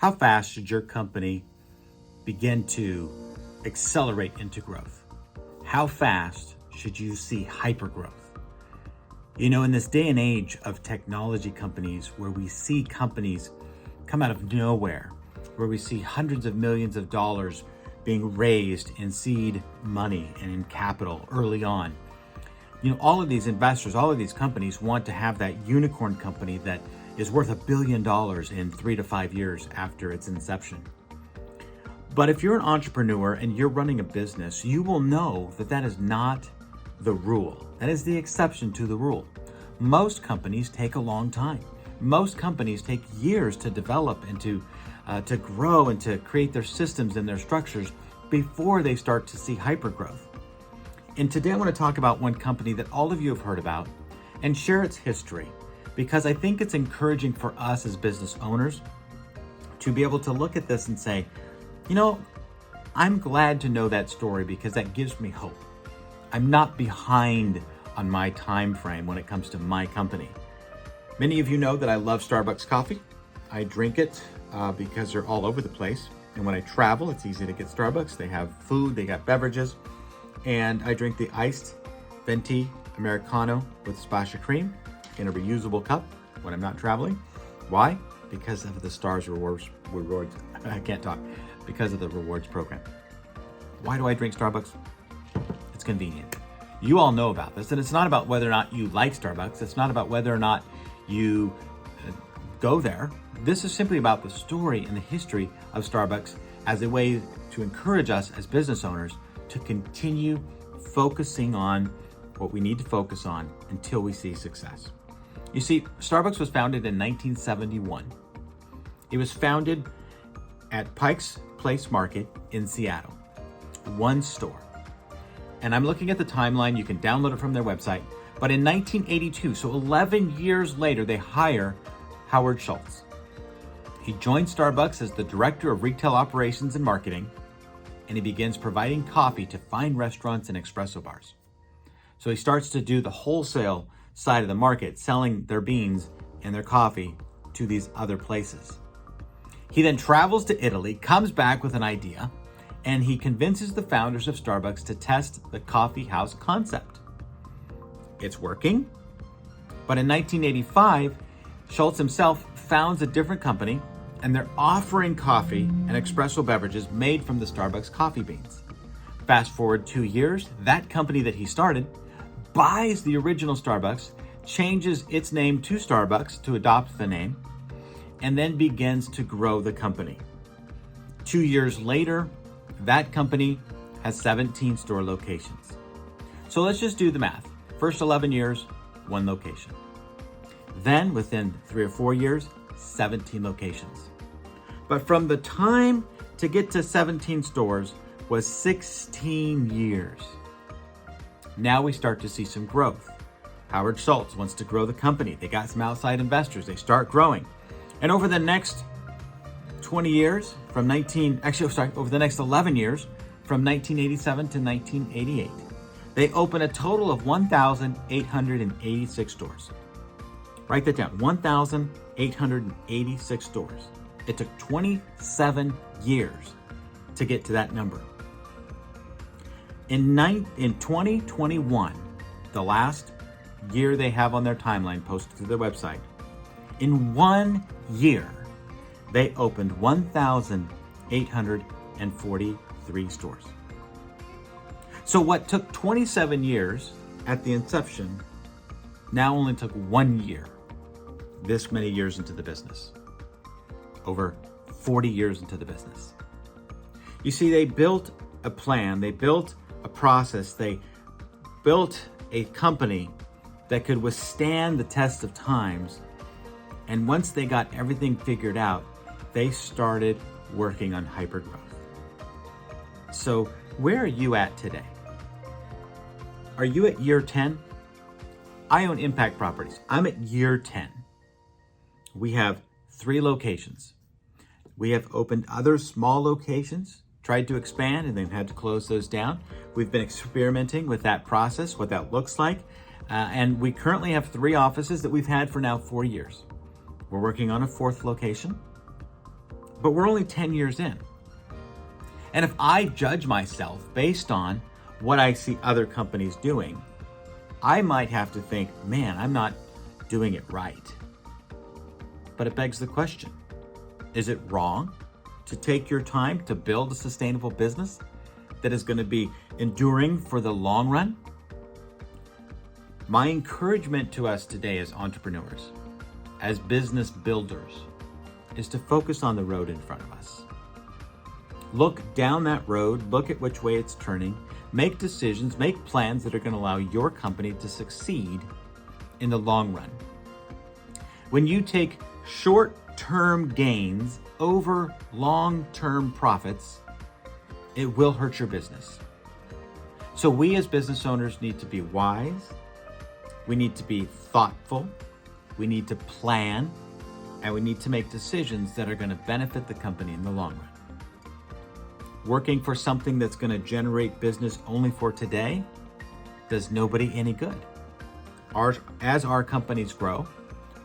How fast should your company begin to accelerate into growth? How fast should you see hypergrowth? You know, in this day and age of technology companies where we see companies come out of nowhere, where we see hundreds of millions of dollars being raised in seed money and in capital early on, you know, all of these investors, all of these companies want to have that unicorn company that is worth $1 billion in 3 to 5 years after its inception. But if you're an entrepreneur and you're running a business, you will know that that is not the rule. That is the exception to the rule. Most companies take a long time. Most companies take years to develop and to grow and to create their systems and their structures before they start to see hypergrowth. And today I want to talk about one company that all of you have heard about and share its history, because I think it's encouraging for us as business owners to be able to look at this and say, you know, I'm glad to know that story because that gives me hope. I'm not behind on my time frame when it comes to my company. Many of you know that I love Starbucks coffee. I drink it because they're all over the place. And when I travel, it's easy to get Starbucks. They have food, they got beverages. And I drink the iced venti Americano with a splash of cream in a reusable cup when I'm not traveling. Why? Because of the Stars rewards. I can't talk. Because of the rewards program. Why do I drink Starbucks? It's convenient. You all know about this, and it's not about whether or not you like Starbucks. It's not about whether or not you go there. This is simply about the story and the history of Starbucks as a way to encourage us as business owners to continue focusing on what we need to focus on until we see success. You see, Starbucks was founded in 1971. It was founded at Pike's Place Market in Seattle. One store. And I'm looking at the timeline. You can download it from their website. But in 1982, so 11 years later, they hire Howard Schultz. He joined Starbucks as the Director of Retail Operations and Marketing, and he begins providing coffee to fine restaurants and espresso bars. So he starts to do the wholesale side of the market, selling their beans and their coffee to these other places. He then travels to Italy, comes back with an idea, and he convinces the founders of Starbucks to test the coffee house concept. It's working, but in 1985, Schultz himself founds a different company, and they're offering coffee and espresso beverages made from the Starbucks coffee beans. Fast forward 2 years, that company that he started buys the original Starbucks, changes its name to Starbucks to adopt the name, and then begins to grow the company. 2 years later, that company has 17 store locations. So let's just do the math. First 11 years, 1 location. Then within 3 or 4 years, 17 locations. But from the time to get to 17 stores was 16 years. Now we start to see some growth. Howard Schultz wants to grow the company. They got some outside investors. They start growing. And over the next 20 years, over the next 11 years, from 1987 to 1988, they open a total of 1,886 stores. Write that down, 1,886 stores. It took 27 years to get to that number. In 2021, the last year they have on their timeline posted to their website, in 1 year, they opened 1,843 stores. So what took 27 years at the inception now only took 1 year, this many years into the business, over 40 years into the business. You see, they built a plan, they built a process, they built a company that could withstand the test of times. And once they got everything figured out, they started working on hypergrowth. So where are you at today? Are you at year 10? I own Impact Properties. I'm at year 10. We have 3 locations. We have opened other small locations, tried to expand, and then had to close those down. We've been experimenting with that process, what that looks like. And we currently have 3 offices that we've had for now 4 years. We're working on a 4th location. but we're only 10 years in. And if I judge myself based on what I see other companies doing, I might have to think, man, I'm not doing it right. But it begs the question, is it wrong to take your time to build a sustainable business that is going to be enduring for the long run? My encouragement to us today as entrepreneurs, as business builders, is to focus on the road in front of us. Look down that road, look at which way it's turning, make decisions, make plans that are going to allow your company to succeed in the long run. When you take short-term gains over long-term profits, it will hurt your business. So we as business owners need to be wise, we need to be thoughtful, we need to plan, and we need to make decisions that are going to benefit the company in the long run. Working for something that's going to generate business only for today does nobody any good. As our companies grow,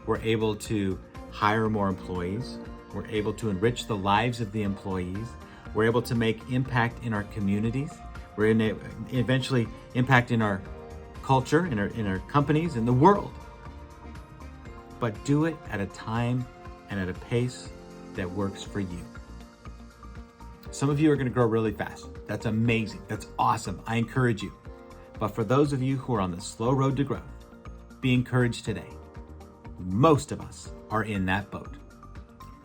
we're able to hire more employees, we're able to enrich the lives of the employees, we're able to make impact in our communities, we're eventually impact in our culture, in our companies, in the world. But do it at a time and at a pace that works for you. Some of you are going to grow really fast. That's amazing. That's awesome. I encourage you. But for those of you who are on the slow road to growth, be encouraged today. Most of us are in that boat.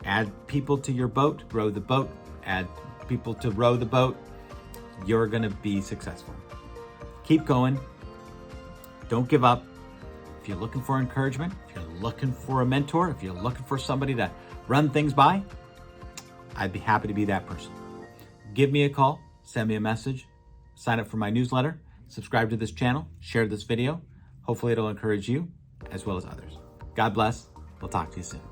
Add people to your boat, row the boat. Add people to row the boat. You're going to be successful. Keep going. Don't give up. If you're looking for encouragement, if you're looking for a mentor, if you're looking for somebody to run things by, I'd be happy to be that person. Give me a call, send me a message, sign up for my newsletter, subscribe to this channel, share this video. Hopefully it'll encourage you as well as others. God bless. We'll talk to you soon.